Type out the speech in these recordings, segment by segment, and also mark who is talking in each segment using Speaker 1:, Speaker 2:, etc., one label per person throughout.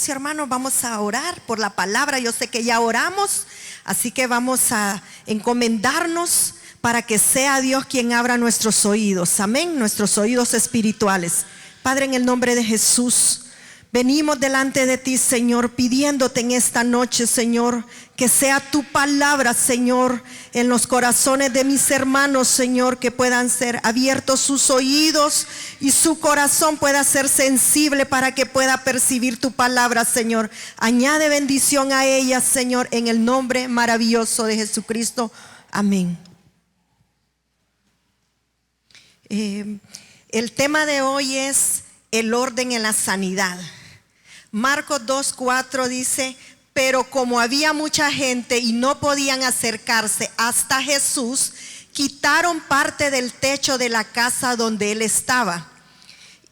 Speaker 1: silencio, hermanos, vamos a orar por la palabra. Yo sé que ya oramos, así que vamos a encomendarnos para que sea Dios quien abra nuestros oídos, amén, nuestros oídos espirituales. Padre, en el nombre de Jesús, venimos delante de ti, Señor, pidiéndote en esta noche, Señor, que sea tu palabra, Señor, en los corazones de mis hermanos, Señor, que puedan ser abiertos sus oídos y su corazón pueda ser sensible para que pueda percibir tu palabra, Señor. Añade bendición a ellas, Señor, en el nombre maravilloso de Jesucristo. Amén. El tema de hoy es el orden en la sanidad. Marcos 2:4 dice: pero como había mucha gente y no podían acercarse hasta Jesús, quitaron parte del techo de la casa donde él estaba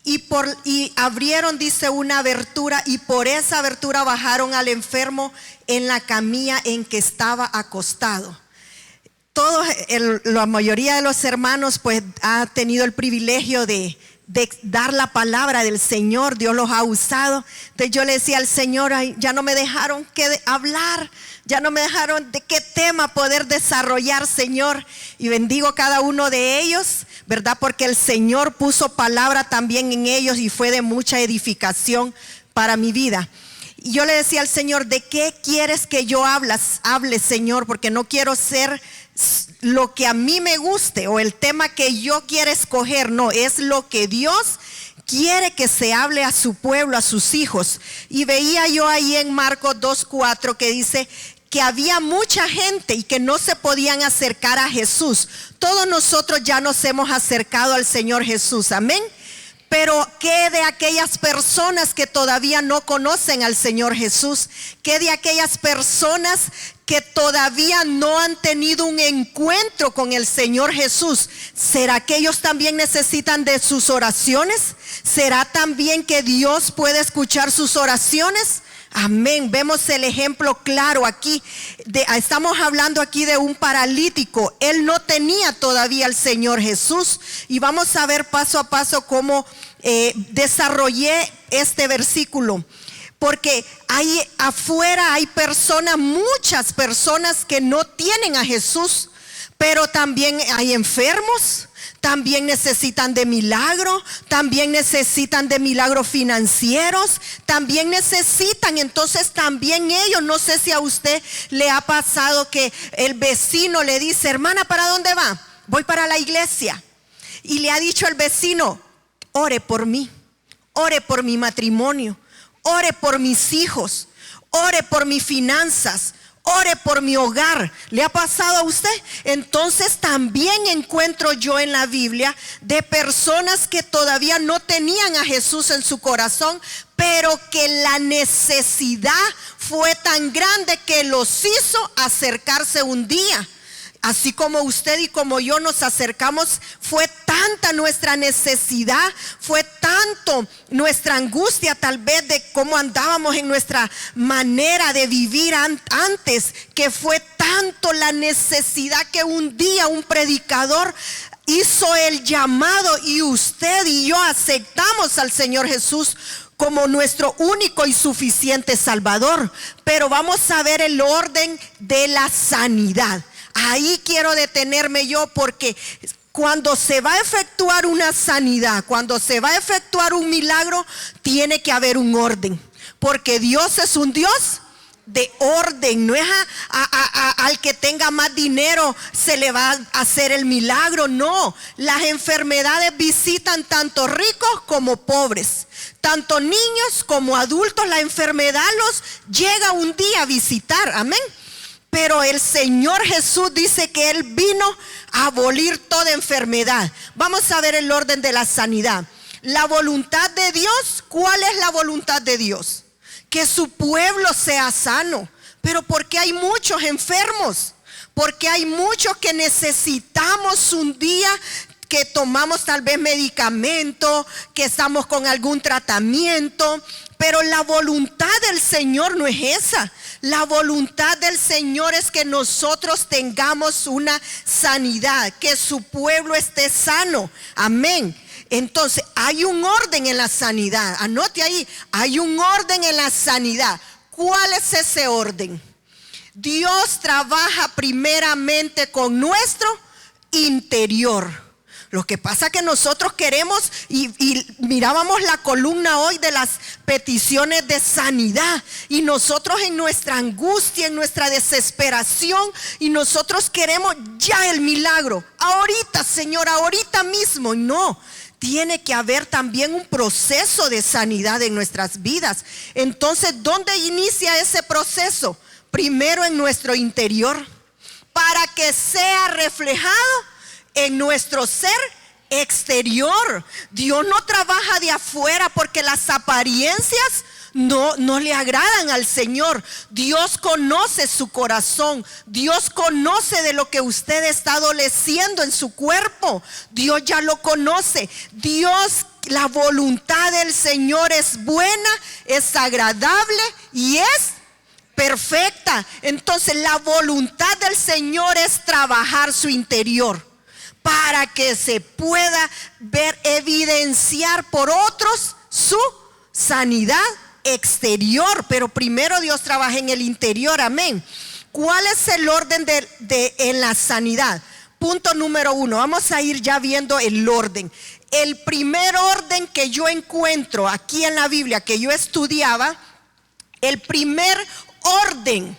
Speaker 1: y abrieron, dice, una abertura, y por esa abertura bajaron al enfermo en la camilla en que estaba acostado. La mayoría de los hermanos pues ha tenido el privilegio de dar la palabra del Señor. Dios los ha usado. Entonces yo le decía al Señor: ay, ya no me dejaron hablar, ya no me dejaron de qué tema poder desarrollar, Señor. Y bendigo cada uno de ellos, ¿verdad? Porque el Señor puso palabra también en ellos y fue de mucha edificación para mi vida. Y yo le decía al Señor: ¿de qué quieres que yo hable, Señor? Porque no quiero ser lo que a mí me guste o el tema que yo quiera escoger. No, es lo que Dios quiere que se hable a su pueblo, a sus hijos. Y veía yo ahí en Marcos 2:4 que dice que había mucha gente y que no se podían acercar a Jesús. Todos nosotros ya nos hemos acercado al Señor Jesús, amén. Pero ¿qué de aquellas personas que todavía no conocen al Señor Jesús? ¿Qué de aquellas personas que todavía no han tenido un encuentro con el Señor Jesús? ¿Será que ellos también necesitan de sus oraciones? ¿Será también que Dios puede escuchar sus oraciones? Amén. Vemos el ejemplo claro aquí. Estamos hablando aquí de un paralítico. Él no tenía todavía al Señor Jesús. Y vamos a ver paso a paso cómo desarrollé este versículo. Porque ahí afuera hay personas, muchas personas que no tienen a Jesús. Pero también hay enfermos. También necesitan de milagro, también necesitan de milagros financieros, también necesitan, entonces también ellos, no sé si a usted le ha pasado que el vecino le dice: hermana, ¿para dónde va? Voy para la iglesia. Y le ha dicho el vecino: ore por mí, ore por mi matrimonio, ore por mis hijos, ore por mis finanzas, ore por mi hogar. ¿Le ha pasado a usted? Entonces también encuentro yo en la Biblia de personas que todavía no tenían a Jesús en su corazón, pero que la necesidad fue tan grande que los hizo acercarse un día. Así como usted y como yo nos acercamos, fue tanta nuestra necesidad, fue tanto nuestra angustia tal vez de cómo andábamos en nuestra manera de vivir antes, que fue tanto la necesidad que un día un predicador hizo el llamado y usted y yo aceptamos al Señor Jesús como nuestro único y suficiente Salvador. Pero vamos a ver el orden de la sanidad. Ahí quiero detenerme yo, porque cuando se va a efectuar una sanidad, cuando se va a efectuar un milagro, tiene que haber un orden. Porque Dios es un Dios de orden. No es al que tenga más dinero se le va a hacer el milagro. No, las enfermedades visitan tanto ricos como pobres, tanto niños como adultos. La enfermedad los llega un día a visitar, amén. Pero el Señor Jesús dice que Él vino a abolir toda enfermedad. Vamos a ver el orden de la sanidad. La voluntad de Dios. ¿Cuál es la voluntad de Dios? Que su pueblo sea sano. Pero ¿por qué hay muchos enfermos? Porque hay muchos que necesitamos un día, que tomamos tal vez medicamento, que estamos con algún tratamiento. Pero la voluntad del Señor no es esa. La voluntad del Señor es que nosotros tengamos una sanidad, que su pueblo esté sano. Amén. Entonces, hay un orden en la sanidad. Anote ahí, hay un orden en la sanidad. ¿Cuál es ese orden? Dios trabaja primeramente con nuestro interior. Lo que pasa es que nosotros queremos, y mirábamos la columna hoy de las peticiones de sanidad, y nosotros en nuestra angustia, en nuestra desesperación, y nosotros queremos ya el milagro, ahorita, Señor, ahorita mismo. No, tiene que haber también un proceso de sanidad en nuestras vidas. Entonces, ¿dónde inicia ese proceso? Primero en nuestro interior, para que sea reflejado en nuestro ser exterior. Dios no trabaja de afuera, porque las apariencias no le agradan al Señor. Dios conoce su corazón. Dios conoce de lo que usted está adoleciendo en su cuerpo. Dios ya lo conoce. Dios, la voluntad del Señor es buena, es agradable y es perfecta. Entonces, la voluntad del Señor es trabajar su interior, para que se pueda ver, evidenciar por otros su sanidad exterior. Pero primero Dios trabaja en el interior, amén. ¿Cuál es el orden en la sanidad? Punto número 1, vamos a ir ya viendo el orden. El primer orden que yo encuentro aquí en la Biblia, que yo estudiaba, el primer orden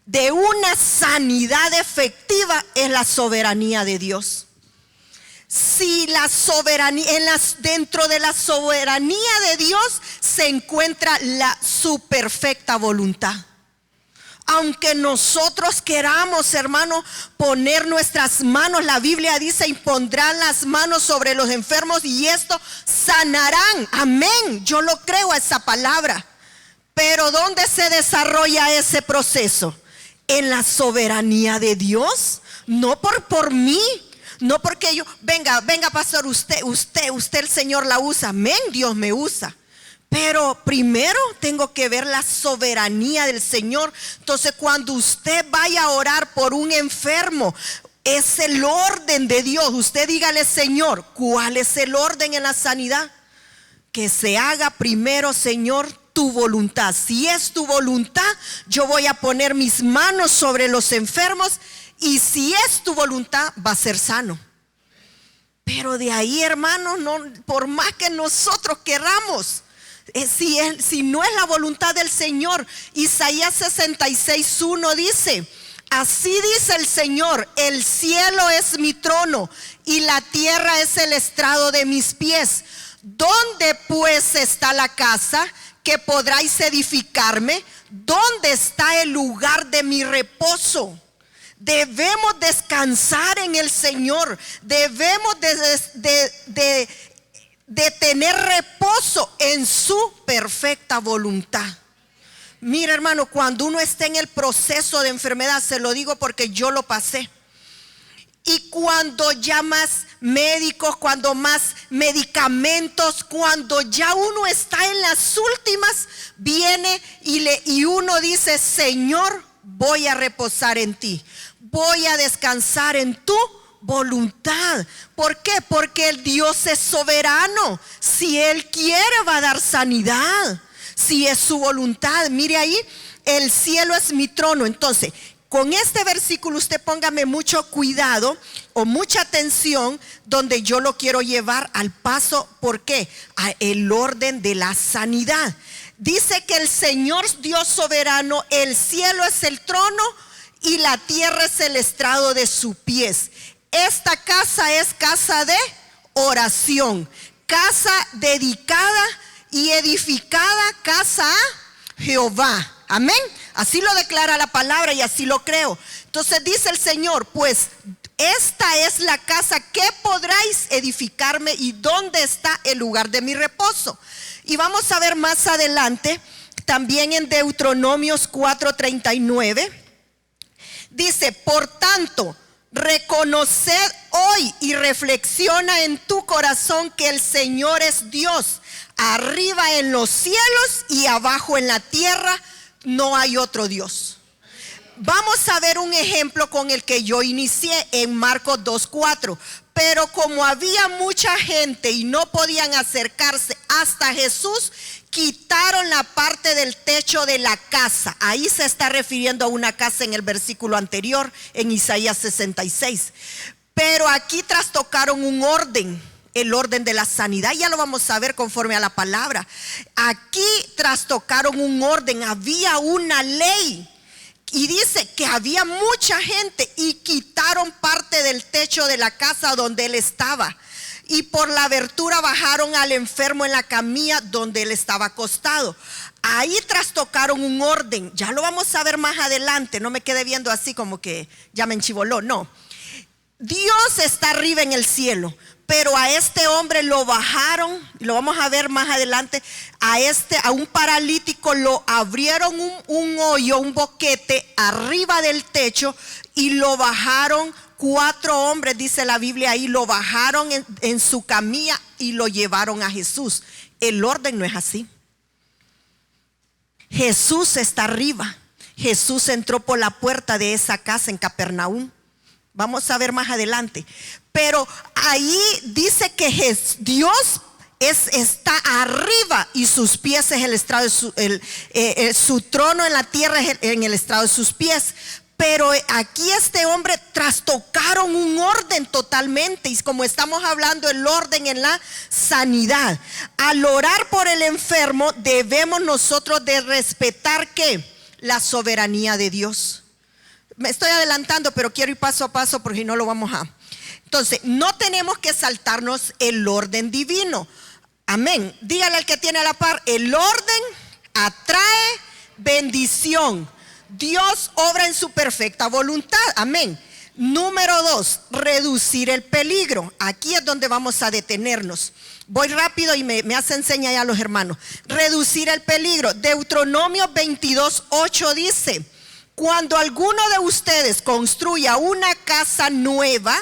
Speaker 1: de una sanidad efectiva es la soberanía de Dios. Si la soberanía, dentro de la soberanía de Dios se encuentra su perfecta voluntad. Aunque nosotros queramos, hermano, poner nuestras manos, la Biblia dice: impondrán las manos sobre los enfermos y esto sanarán. Amén, yo lo creo a esa palabra. Pero ¿dónde se desarrolla ese proceso? En la soberanía de Dios. No por mí, no porque yo, venga pastor, usted el Señor la usa. Amén, Dios me usa. Pero primero tengo que ver la soberanía del Señor. Entonces, cuando usted vaya a orar por un enfermo, es el orden de Dios. Usted dígale: Señor, ¿cuál es el orden en la sanidad? Que se haga primero, Señor, tu voluntad. Si es tu voluntad, yo voy a poner mis manos sobre los enfermos, y si es tu voluntad, va a ser sano. Pero de ahí, hermanos, no, por más que nosotros queramos, si no es la voluntad del Señor. Isaías 66:1 dice: así dice el Señor, el cielo es mi trono y la tierra es el estrado de mis pies. ¿Dónde pues está la casa que podráis edificarme? ¿Dónde está el lugar de mi reposo? Debemos descansar en el Señor. Debemos de tener reposo en su perfecta voluntad. Mira, hermano, cuando uno está en el proceso de enfermedad, se lo digo porque yo lo pasé. Y cuando ya más médicos, cuando más medicamentos, cuando ya uno está en las últimas, viene y uno dice: Señor, voy a reposar en ti, voy a descansar en tu voluntad. ¿Por qué? Porque el Dios es soberano. Si Él quiere, va a dar sanidad, si es su voluntad. Mire ahí, el cielo es mi trono. Entonces, con este versículo usted póngame mucho cuidado o mucha atención, donde yo lo quiero llevar al paso. ¿Por qué? A el orden de la sanidad. Dice que el Señor Dios soberano, el cielo es el trono y la tierra es el estrado de sus pies. Esta casa es casa de oración, casa dedicada y edificada, casa a Jehová. Amén. Así lo declara la palabra y así lo creo. Entonces dice el Señor: pues esta es la casa que podráis edificarme, y dónde está el lugar de mi reposo. Y vamos a ver más adelante, también en Deuteronomios 4:39, dice: por tanto, reconoced hoy y reflexiona en tu corazón que el Señor es Dios. Arriba en los cielos y abajo en la tierra no hay otro Dios. Vamos a ver un ejemplo con el que yo inicié en Marcos 2:4. Pero como había mucha gente y no podían acercarse hasta Jesús, quitaron la parte del techo de la casa. Ahí se está refiriendo a una casa en el versículo anterior, en Isaías 66. Pero aquí trastocaron un orden, el orden de la sanidad. Ya lo vamos a ver conforme a la palabra. Aquí trastocaron un orden, había una ley. Y dice que había mucha gente y quitaron parte del techo de la casa donde él estaba. Y por la abertura bajaron al enfermo en la camilla donde él estaba acostado. Ahí trastocaron un orden. Ya lo vamos a ver más adelante. No me quede viendo así como que ya me enchivoló. No. Dios está arriba en el cielo. Pero a este hombre lo bajaron, lo vamos a ver más adelante, a un paralítico lo abrieron un hoyo, un boquete arriba del techo y lo bajaron 4 hombres, dice la Biblia ahí, lo bajaron en su camilla y lo llevaron a Jesús. El orden no es así. Jesús está arriba. Jesús entró por la puerta de esa casa en Capernaum. Vamos a ver más adelante. Pero ahí dice que Dios está arriba y sus pies es el estrado de su trono en la tierra es en el estrado de sus pies. Pero aquí este hombre trastocaron un orden totalmente. Y como estamos hablando el orden en la sanidad, al orar por el enfermo debemos nosotros de respetar ¿qué? La soberanía de Dios. Me estoy adelantando, pero quiero ir paso a paso porque si no lo vamos a... Entonces, no tenemos que saltarnos el orden divino. Amén. Dígale al que tiene a la par, el orden atrae bendición. Dios obra en su perfecta voluntad. Amén. Número 2, reducir el peligro. Aquí es donde vamos a detenernos. Voy rápido y me hacen seña ya los hermanos. Reducir el peligro. Deuteronomio 22:8 dice: cuando alguno de ustedes construya una casa nueva,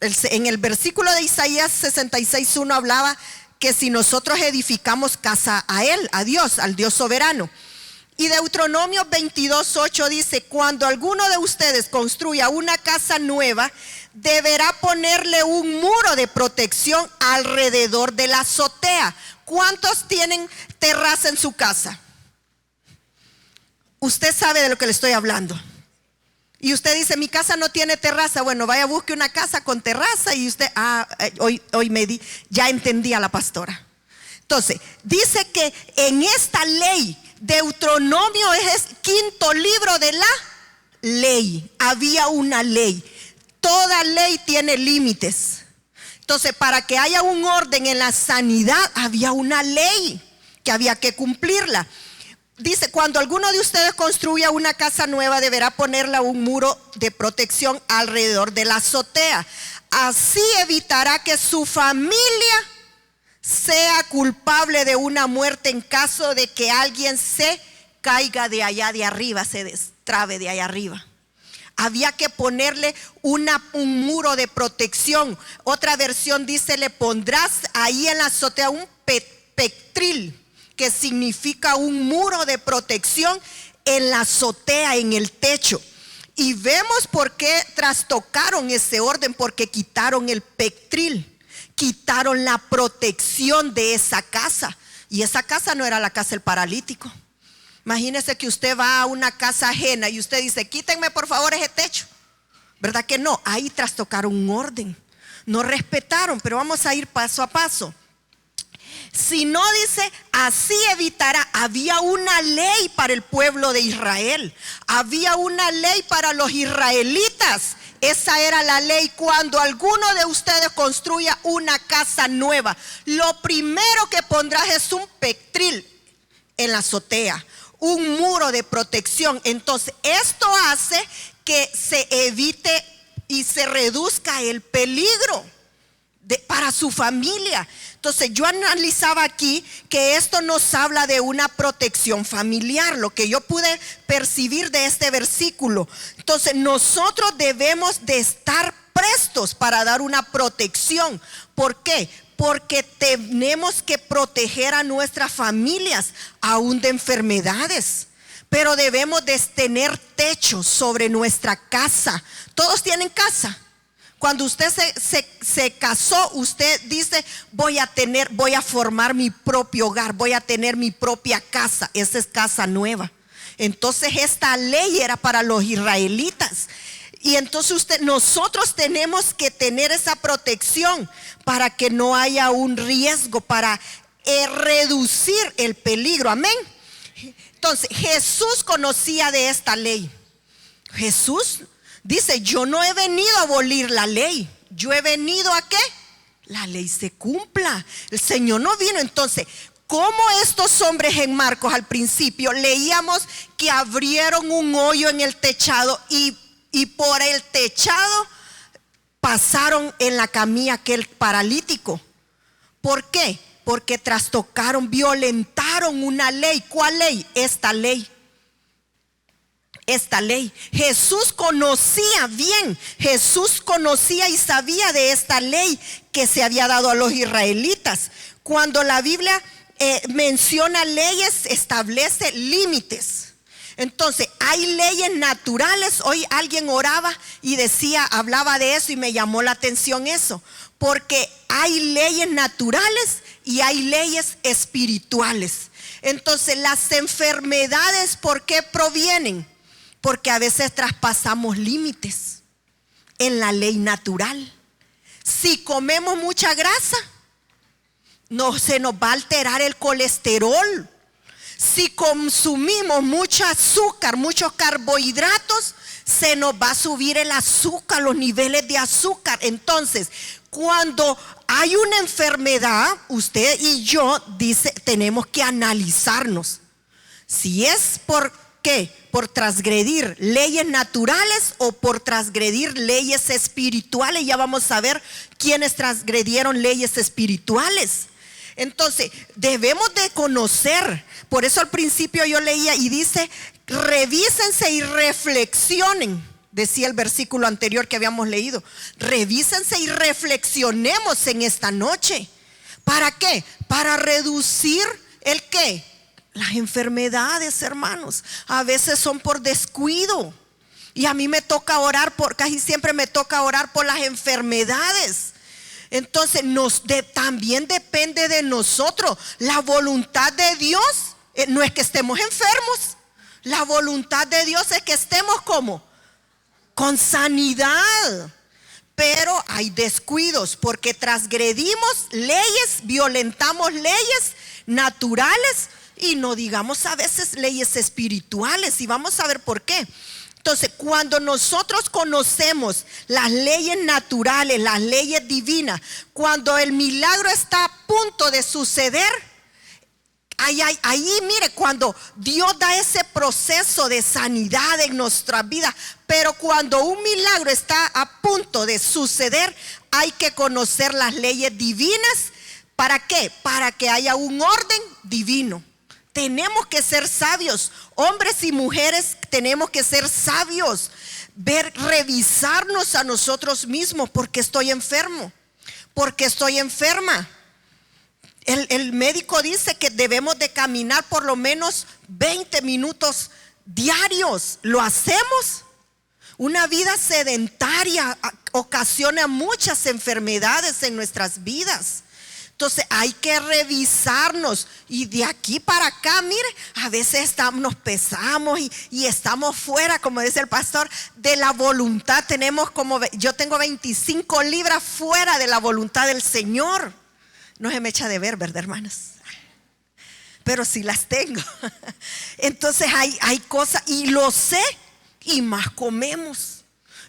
Speaker 1: en el versículo de Isaías 66:1 hablaba que si nosotros edificamos casa a Él, a Dios, al Dios soberano. Y Deuteronomio 22:8 dice: cuando alguno de ustedes construya una casa nueva, deberá ponerle un muro de protección alrededor de la azotea. ¿Cuántos tienen terraza en su casa? Usted sabe de lo que le estoy hablando. Y usted dice, mi casa no tiene terraza. Bueno, vaya, busque una casa con terraza. Y usted, ya entendí a la pastora. Entonces, dice que en esta ley, Deuteronomio es el 5.º libro de la ley. Había una ley. Toda ley tiene límites. Entonces, para que haya un orden en la sanidad, había una ley que había que cumplirla. Dice, cuando alguno de ustedes construya una casa nueva, deberá ponerle un muro de protección alrededor de la azotea. Así evitará que su familia sea culpable de una muerte en caso de que alguien se caiga de allá de arriba, se destrabe de allá arriba. Había que ponerle un muro de protección. Otra versión dice, le pondrás ahí en la azotea un pectril, que significa un muro de protección en la azotea, en el techo. Y vemos por qué trastocaron ese orden, porque quitaron el pectril, quitaron la protección de esa casa. Y esa casa no era la casa del paralítico. Imagínese que usted va a una casa ajena y usted dice, quítenme por favor ese techo. ¿Verdad que no? Ahí trastocaron un orden, no respetaron. Pero vamos a ir paso a paso. Si no dice, así evitará. Había una ley para el pueblo de Israel. Había una ley para los israelitas. Esa era la ley. Cuando alguno de ustedes construya una casa nueva, lo primero que pondrás es un pectril en la azotea, un muro de protección. Entonces, esto hace que se evite y se reduzca el peligro para su familia. Entonces yo analizaba aquí que esto nos habla de una protección familiar, lo que yo pude percibir de este versículo. Entonces nosotros debemos de estar prestos para dar una protección. ¿Por qué? Porque tenemos que proteger a nuestras familias aún de enfermedades. Pero debemos de tener techo sobre nuestra casa. Todos tienen casa. Cuando usted se casó, usted dice, voy a formar mi propio hogar, voy a tener mi propia casa. Esa es casa nueva. Entonces esta ley era para los israelitas. Y entonces nosotros tenemos que tener esa protección para que no haya un riesgo, para reducir el peligro. Amén. Entonces Jesús conocía de esta ley. Jesús dice, yo no he venido a abolir la ley. Yo he venido a que la ley se cumpla. El Señor no vino. Entonces, como estos hombres en Marcos al principio leíamos que abrieron un hoyo en el techado y por el techado pasaron en la camilla aquel paralítico. ¿Por qué? Porque trastocaron, violentaron una ley. ¿Cuál ley? Esta ley. Esta ley. Jesús conocía bien. Jesús conocía y sabía de esta ley que se había dado a los israelitas. Cuando la Biblia menciona leyes, establece límites. Entonces hay leyes naturales. Hoy alguien oraba y hablaba de eso y me llamó la atención eso, porque hay leyes naturales y hay leyes espirituales. Entonces las enfermedades, ¿por qué provienen? Porque a veces traspasamos límites en la ley natural. Si comemos mucha grasa, se nos va a alterar el colesterol. Si consumimos mucho azúcar, muchos carbohidratos, se nos va a subir el azúcar, los niveles de azúcar. Entonces, cuando hay una enfermedad, usted y yo tenemos que analizarnos. Si es por qué, por transgredir leyes naturales o por transgredir leyes espirituales. Ya vamos a ver quiénes transgredieron leyes espirituales. Entonces, debemos de conocer. Por eso al principio yo leía y dice, revísense y reflexionen. Decía el versículo anterior que habíamos leído. Revísense y reflexionemos en esta noche. ¿Para qué? Para reducir ¿el qué? Las enfermedades, hermanos. A veces son por descuido. Y a mí me toca orar casi siempre me toca orar por las enfermedades. Entonces también depende de nosotros. La voluntad de Dios no es que estemos enfermos. La voluntad de Dios es que estemos como con sanidad. Pero hay descuidos porque transgredimos leyes, violentamos leyes naturales y no digamos a veces leyes espirituales. Y vamos a ver por qué. Entonces, cuando nosotros conocemos las leyes naturales, las leyes divinas, cuando el milagro está a punto de suceder, ahí mire, cuando Dios da ese proceso de sanidad en nuestra vida, pero cuando un milagro está a punto de suceder, hay que conocer las leyes divinas. ¿Para qué? Para que haya un orden divino. Tenemos que ser sabios, hombres y mujeres, tenemos que ser sabios, revisarnos a nosotros mismos. Porque estoy enfermo, porque estoy enferma. El médico dice que debemos de caminar por lo menos 20 minutos diarios. ¿Lo hacemos? Una vida sedentaria ocasiona muchas enfermedades en nuestras vidas. Entonces hay que revisarnos. Y de aquí para acá, mire, a veces nos pesamos y estamos fuera, como dice el pastor, de la voluntad. Yo tengo 25 libras fuera de la voluntad del Señor. No se me echa de ver, ¿verdad, hermanos? Pero sí las tengo. Entonces hay cosas, y lo sé, y más comemos.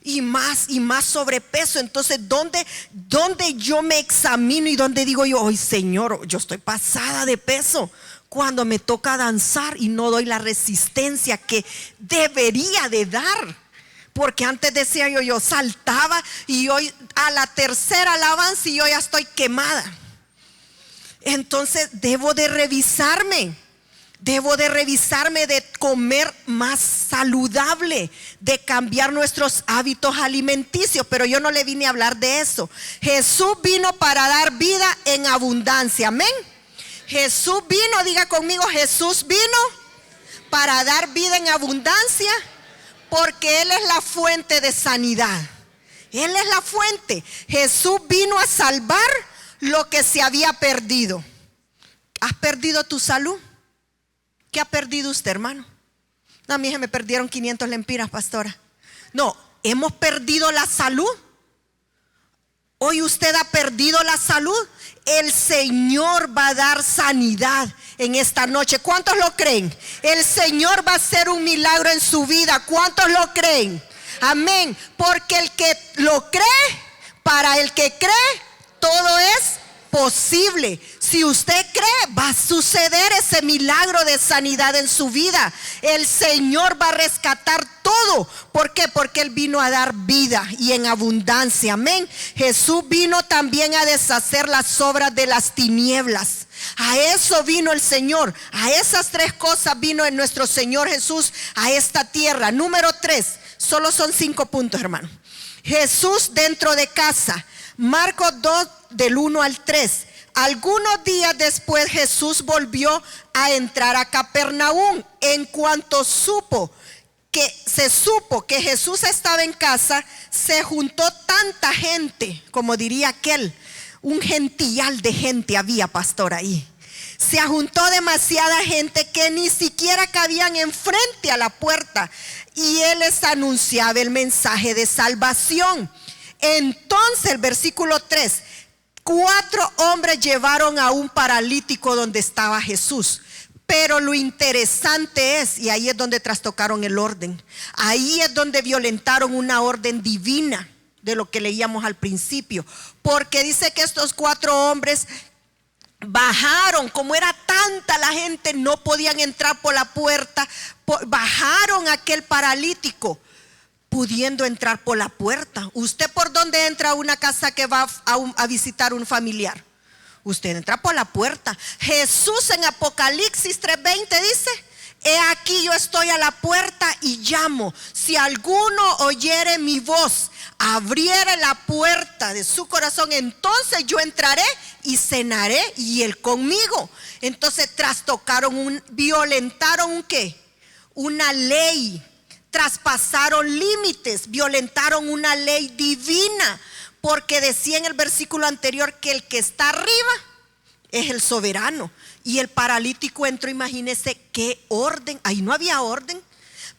Speaker 1: Y más sobrepeso. Entonces, ¿dónde yo me examino y dónde digo yo, ay Señor, yo estoy pasada de peso? Cuando me toca danzar y no doy la resistencia que debería de dar. Porque antes decía yo saltaba, y hoy a la tercera alabanza y yo ya estoy quemada. Entonces debo de revisarme. Debo de revisarme, de comer más saludable, de cambiar nuestros hábitos alimenticios. Pero yo no le vine a hablar de eso. Jesús vino para dar vida en abundancia. Amén. Jesús vino, diga conmigo, Jesús vino para dar vida en abundancia, porque Él es la fuente de sanidad. Él es la fuente. Jesús vino a salvar lo que se había perdido. ¿Has perdido tu salud? ¿Qué ha perdido usted, hermano? No, a mí se me perdieron 500 lempiras, pastora. No, hemos perdido la salud. Hoy usted ha perdido la salud. El Señor va a dar sanidad en esta noche. ¿Cuántos lo creen? El Señor va a hacer un milagro en su vida. ¿Cuántos lo creen? Amén. Porque el que lo cree, para el que cree, todo es posible. Si usted cree, va a suceder ese milagro de sanidad en su vida. El Señor va a rescatar todo. ¿Por qué? Porque Él vino a dar vida y en abundancia. Amén. Jesús vino también a deshacer las obras de las tinieblas. A eso vino el Señor. A esas tres cosas vino en nuestro Señor Jesús a esta tierra. Número 3. Solo son 5 puntos, hermano. Jesús dentro de casa. Marcos 2 del 1 al 3. Algunos días después Jesús volvió a entrar a Capernaum. En cuanto se supo que Jesús estaba en casa, se juntó tanta gente, como diría aquel, un gentillal de gente había, pastor, ahí. Se juntó demasiada gente que ni siquiera cabían enfrente a la puerta, y Él les anunciaba el mensaje de salvación. Entonces, el versículo 3, 4 hombres llevaron a un paralítico donde estaba Jesús. Pero lo interesante es, y ahí es donde trastocaron el orden, ahí es donde violentaron una orden divina de lo que leíamos al principio, porque dice que estos 4 hombres bajaron, como era tanta la gente, no podían entrar por la puerta, bajaron a aquel paralítico, pudiendo entrar por la puerta. ¿Usted por dónde entra a una casa que va a visitar un familiar? Usted entra por la puerta. Jesús en Apocalipsis 3:20 dice: he aquí yo estoy a la puerta y llamo. Si alguno oyere mi voz, abriere la puerta de su corazón, entonces yo entraré y cenaré y él conmigo. Entonces violentaron ¿un qué? Una ley. Traspasaron límites, violentaron una ley divina, porque decía en el versículo anterior que el que está arriba es el soberano. Y el paralítico entró, imagínese qué orden, ahí no había orden.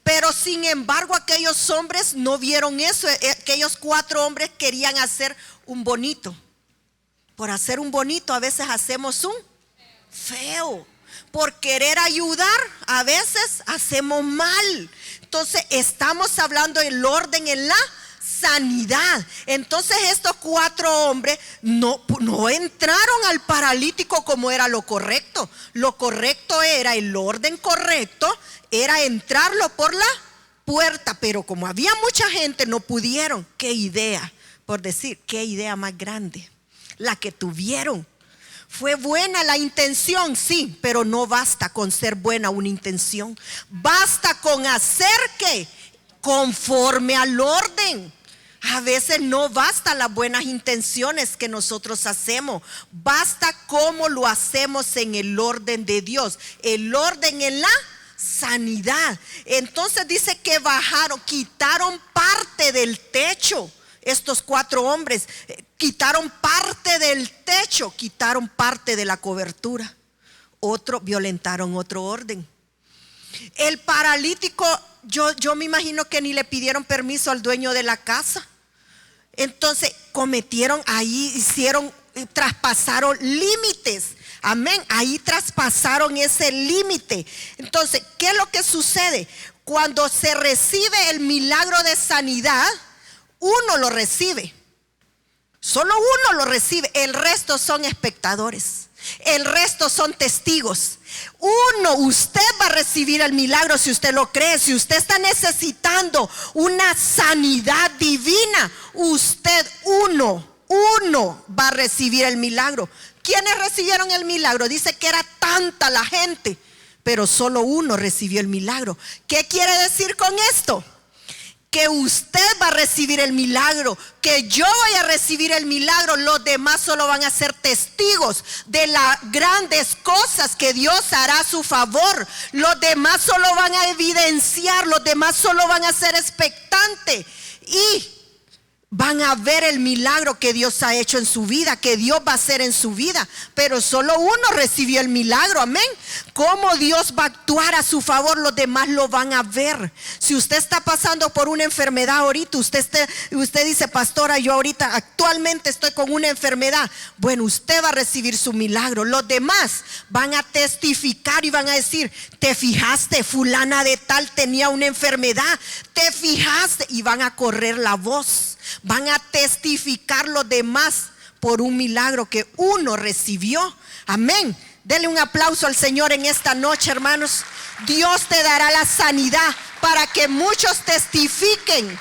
Speaker 1: Pero sin embargo aquellos hombres no vieron eso. Aquellos 4 hombres querían hacer un bonito. Por hacer un bonito a veces hacemos un feo. Por querer ayudar a veces hacemos mal. Entonces estamos hablando del orden en la sanidad. Entonces estos 4 hombres no entraron al paralítico como era lo correcto. Lo correcto era, el orden correcto era entrarlo por la puerta, pero como había mucha gente no pudieron. Qué idea, por decir, qué idea más grande la que tuvieron. Fue buena la intención, sí, pero no basta con ser buena una intención. Basta con hacer que conforme al orden. A veces no basta las buenas intenciones que nosotros hacemos. Basta cómo lo hacemos en el orden de Dios. El orden en la sanidad. Entonces dice que bajaron, quitaron parte del techo. Estos 4 hombres quitaron parte del techo, quitaron parte de la cobertura. Violentaron otro orden. El paralítico, yo me imagino que ni le pidieron permiso al dueño de la casa. Entonces traspasaron límites. Amén, ahí traspasaron ese límite. Entonces, ¿qué es lo que sucede? Cuando se recibe el milagro de sanidad, uno lo recibe. Solo uno lo recibe. El resto son espectadores. El resto son testigos. Usted va a recibir el milagro si usted lo cree. Si usted está necesitando una sanidad divina, uno va a recibir el milagro. ¿Quiénes recibieron el milagro? Dice que era tanta la gente, pero solo uno recibió el milagro. ¿Qué quiere decir con esto? Que usted va a recibir el milagro, que yo voy a recibir el milagro. Los demás solo van a ser testigos de las grandes cosas que Dios hará a su favor. Los demás solo van a evidenciar, los demás solo van a ser expectantes y van a ver el milagro que Dios ha hecho en su vida, que Dios va a hacer en su vida. Pero solo uno recibió el milagro, amén. ¿Cómo Dios va a actuar a su favor? Los demás lo van a ver. Si usted está pasando por una enfermedad ahorita, usted dice, pastora, yo ahorita actualmente estoy con una enfermedad. Bueno, usted va a recibir su milagro. Los demás van a testificar y van a decir, ¿te fijaste? Fulana de tal tenía una enfermedad. ¿Te fijaste? Y van a correr la voz. Van a testificar los demás por un milagro que uno recibió. Amén. Dele un aplauso al Señor en esta noche, hermanos. Dios te dará la sanidad para que muchos testifiquen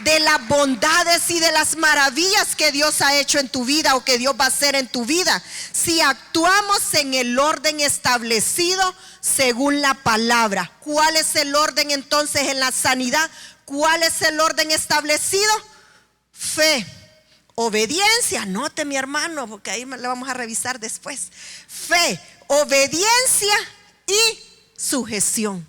Speaker 1: de las bondades y de las maravillas que Dios ha hecho en tu vida o que Dios va a hacer en tu vida. Si actuamos en el orden establecido según la palabra. ¿Cuál es el orden entonces en la sanidad? ¿Cuál es el orden establecido? Fe, obediencia. Anote, mi hermano, porque ahí le vamos a revisar después. Fe, obediencia y sujeción.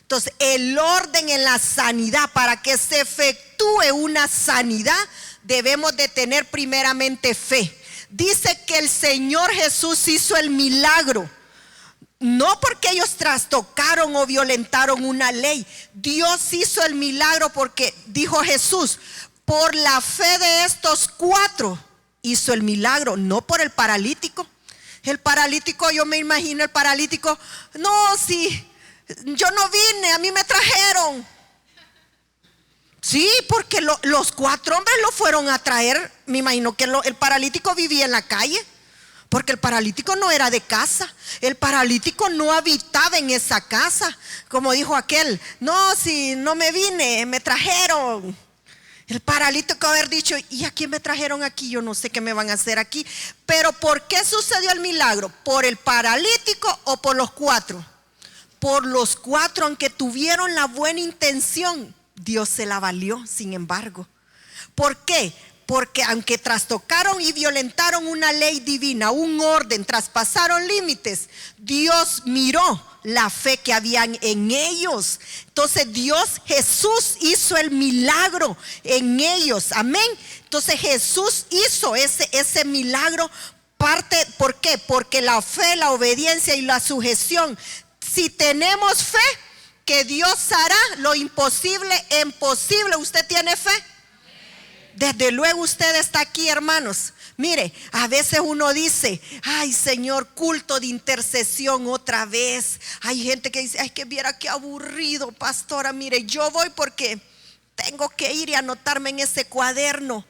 Speaker 1: Entonces, el orden en la sanidad, para que se efectúe una sanidad, debemos de tener primeramente fe. Dice que el Señor Jesús hizo el milagro, no porque ellos trastocaron o violentaron una ley. Dios hizo el milagro porque, dijo Jesús, por la fe de estos 4 hizo el milagro, no por el paralítico. El paralítico, yo me imagino el paralítico, no, si yo no vine, a mí me trajeron. Sí, porque los 4 hombres lo fueron a traer. Me imagino que el paralítico vivía en la calle, porque el paralítico no era de casa. El paralítico no habitaba en esa casa. Como dijo aquel, no, si no me vine, me trajeron. El paralítico haber dicho, ¿y a quién me trajeron aquí? Yo no sé qué me van a hacer aquí. Pero ¿por qué sucedió el milagro? ¿Por el paralítico o por los 4? Por los 4, aunque tuvieron la buena intención, Dios se la valió, sin embargo. ¿Por qué? Porque aunque trastocaron y violentaron una ley divina, un orden, traspasaron límites, Dios miró la fe que habían en ellos. Entonces Jesús hizo el milagro en ellos, amén. Entonces Jesús hizo ese milagro. ¿Por qué? Porque la fe, la obediencia y la sujeción. Si tenemos fe, que Dios hará lo imposible en posible. ¿Usted tiene fe? Desde luego usted está aquí, hermanos. Mire, a veces uno dice, ay Señor, culto de intercesión otra vez. Hay gente que dice, ay, que viera qué aburrido, pastora. Mire, yo voy porque tengo que ir y anotarme en ese cuaderno.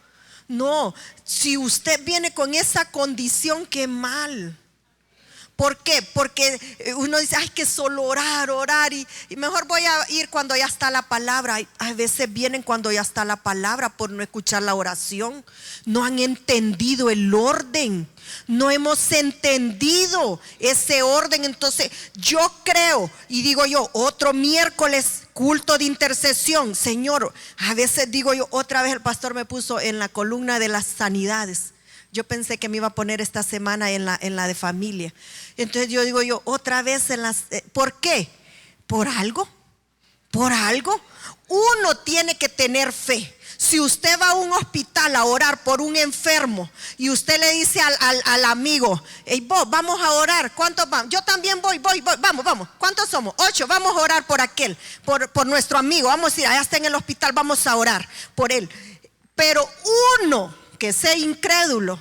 Speaker 1: No, si usted viene con esa condición, qué mal. ¿Por qué? Porque uno dice, ay, que solo orar y mejor voy a ir cuando ya está la palabra. A veces vienen cuando ya está la palabra por no escuchar la oración. No han entendido el orden. No hemos entendido ese orden. Entonces yo creo y digo yo, otro miércoles culto de intercesión. Señor, a veces digo yo, otra vez el pastor me puso en la columna de las sanidades. Yo pensé que me iba a poner esta semana en la de familia. Entonces yo digo yo, otra vez en las... ¿Por qué? ¿Por algo? ¿Por algo? Uno tiene que tener fe. Si usted va a un hospital a orar por un enfermo y usted le dice al amigo, hey, vos, vamos a orar, ¿cuántos vamos? Yo también voy, vamos. ¿Cuántos somos? 8, vamos a orar por aquel, por nuestro amigo. Vamos a ir, allá está en el hospital, vamos a orar por él. Pero uno que sea incrédulo,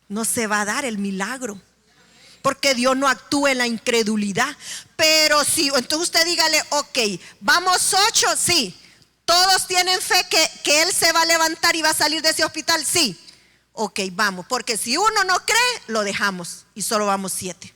Speaker 1: no se va a dar el milagro, porque Dios no actúa en la incredulidad. Pero si, entonces usted dígale, ok, vamos 8, sí. ¿Todos tienen fe que Él se va a levantar y va a salir de ese hospital? Sí. Ok, vamos, porque si uno no cree, lo dejamos y solo vamos 7.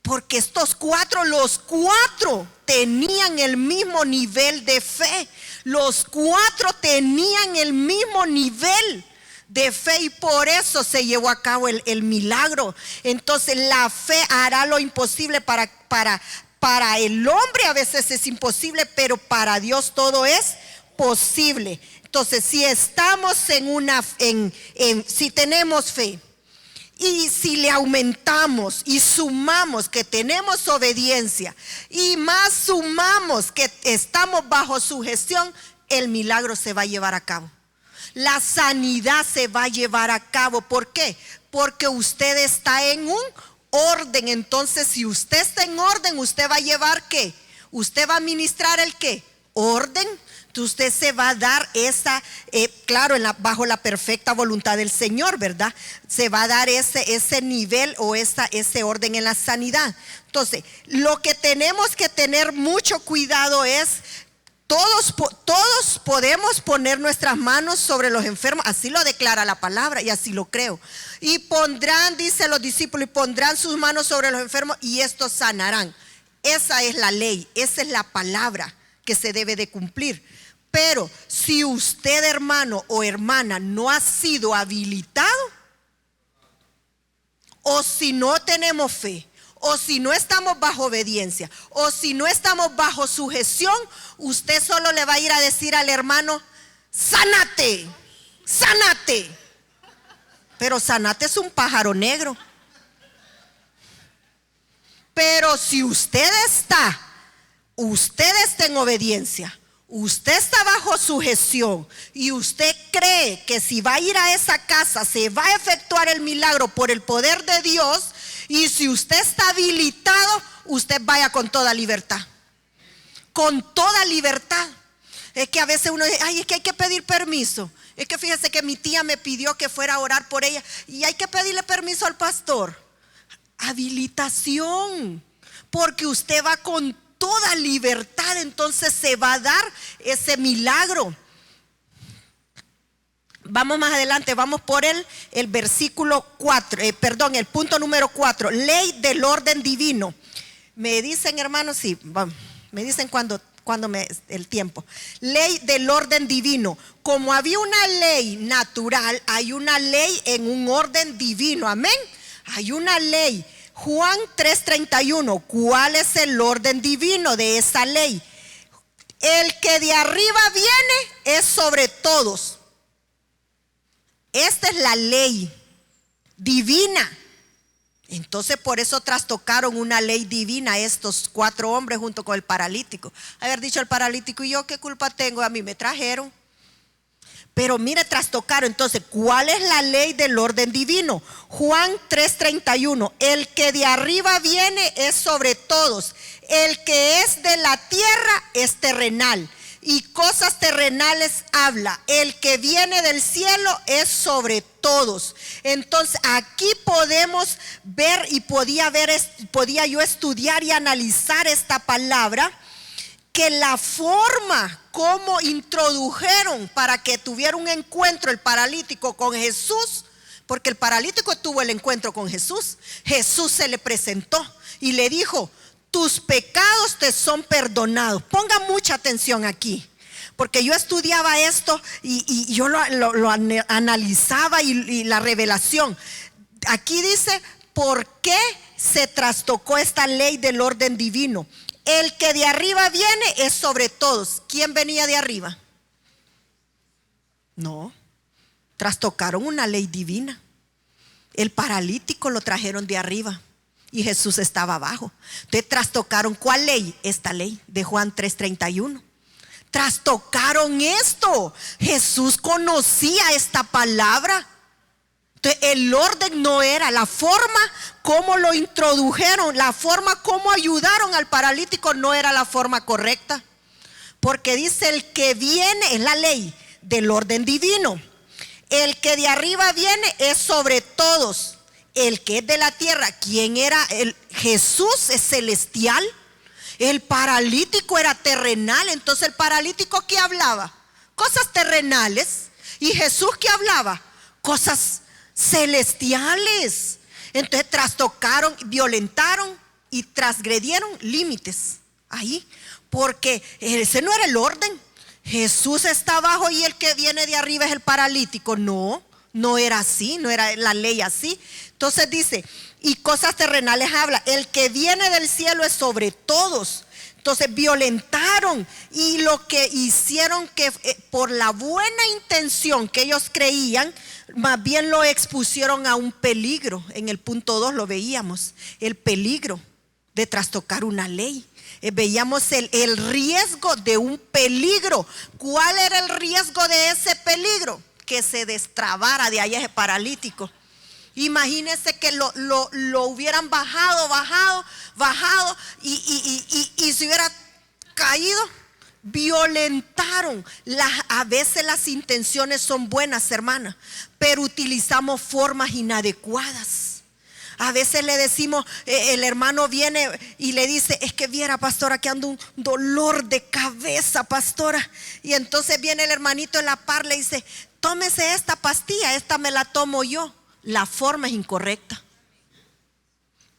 Speaker 1: Porque estos 4, los 4 tenían el mismo nivel de fe. Los 4 tenían el mismo nivel de fe y por eso se llevó a cabo el milagro. Entonces la fe hará lo imposible. Para el hombre a veces es imposible, pero para Dios todo es posible. Entonces si estamos si tenemos fe, y si le aumentamos y sumamos que tenemos obediencia y más sumamos que estamos bajo su gestión, el milagro se va a llevar a cabo. La sanidad se va a llevar a cabo. ¿Por qué? Porque usted está en un orden. Entonces, si usted está en orden, usted va a llevar ¿qué? Usted va a ministrar el ¿qué? Orden. Entonces usted se va a dar esa, claro, bajo la perfecta voluntad del Señor, ¿verdad? Se va a dar ese nivel o ese orden en la sanidad. Entonces, lo que tenemos que tener mucho cuidado es, todos podemos poner nuestras manos sobre los enfermos, así lo declara la palabra y así lo creo. Y pondrán, dice los discípulos, y pondrán sus manos sobre los enfermos y estos sanarán. Esa es la ley, esa es la palabra que se debe de cumplir. Pero si usted, hermano o hermana, no ha sido habilitado, o si no tenemos fe, o si no estamos bajo obediencia, o si no estamos bajo sujeción, usted solo le va a ir a decir al hermano: sánate, sánate. Pero sánate es un pájaro negro. Pero si usted está en obediencia, usted está bajo sujeción y usted cree que si va a ir a esa casa se va a efectuar el milagro por el poder de Dios, y si usted está habilitado, usted vaya con toda libertad. Con toda libertad. Es que a veces uno dice: ay, es que hay que pedir permiso. Es que fíjese que mi tía me pidió que fuera a orar por ella y hay que pedirle permiso al pastor. Habilitación. Porque usted va con toda libertad, entonces se va a dar ese milagro. Vamos más adelante, vamos por el versículo 4, el punto número 4, ley del orden divino. Me dicen, hermanos, sí, me dicen cuando el tiempo. Ley del orden divino. Como había una ley natural, hay una ley en un orden divino, amén. Hay una ley. Juan 3:31, ¿cuál es el orden divino de esa ley? El que de arriba viene es sobre todos. Esta es la ley divina. Entonces por eso trastocaron una ley divina estos 4 hombres junto con el paralítico. Haber dicho el paralítico: ¿y yo qué culpa tengo? A mí me trajeron. Pero mire, trastocaron. Entonces, ¿cuál es la ley del orden divino? Juan 3:31, el que de arriba viene es sobre todos. El que es de la tierra es terrenal, y cosas terrenales habla. El que viene del cielo es sobre todos. Entonces, aquí podemos ver y podía yo estudiar y analizar esta palabra, que la forma como introdujeron para que tuviera un encuentro el paralítico con Jesús, porque el paralítico tuvo el encuentro con Jesús. Jesús se le presentó y le dijo: tus pecados te son perdonados. Ponga mucha atención aquí, porque yo estudiaba esto y yo lo analizaba y la revelación. Aquí dice por qué se trastocó esta ley del orden divino. El que de arriba viene es sobre todos. ¿Quién venía de arriba? No, trastocaron una ley divina. El paralítico lo trajeron de arriba y Jesús estaba abajo. Entonces trastocaron, ¿cuál ley? Esta ley de Juan 3:31. Trastocaron esto. Jesús conocía esta palabra. Entonces, el orden no era, la forma como lo introdujeron, la forma como ayudaron al paralítico no era la forma correcta. Porque dice: el que viene, es la ley del orden divino. El que de arriba viene es sobre todos. El que es de la tierra, ¿quién era? Jesús es celestial. El paralítico era terrenal. Entonces el paralítico, ¿qué hablaba? Cosas terrenales. Y Jesús, ¿qué hablaba? Cosas celestiales. Entonces trastocaron, violentaron y transgredieron límites ahí, porque ese no era el orden. Jesús está abajo y el que viene de arriba es el paralítico. No era así, no era la ley así. Entonces dice: y cosas terrenales habla. El que viene del cielo es sobre todos. Entonces violentaron, y lo que hicieron, que por la buena intención que ellos creían, más bien lo expusieron a un peligro. En el punto 2 lo veíamos, el peligro de trastocar una ley. veíamos el riesgo de un peligro. ¿Cuál era el riesgo de ese peligro? Que se destrabara de ahí ese paralítico. Imagínense que lo hubieran bajado y se hubiera caído. Violentaron. A veces las intenciones son buenas, hermana, pero utilizamos formas inadecuadas. A veces le decimos, el hermano viene y le dice, es que viera, pastora, que ando un dolor de cabeza, pastora. Y entonces viene el hermanito en la par, le dice, tómese esta pastilla, esta me la tomo yo. La forma es incorrecta,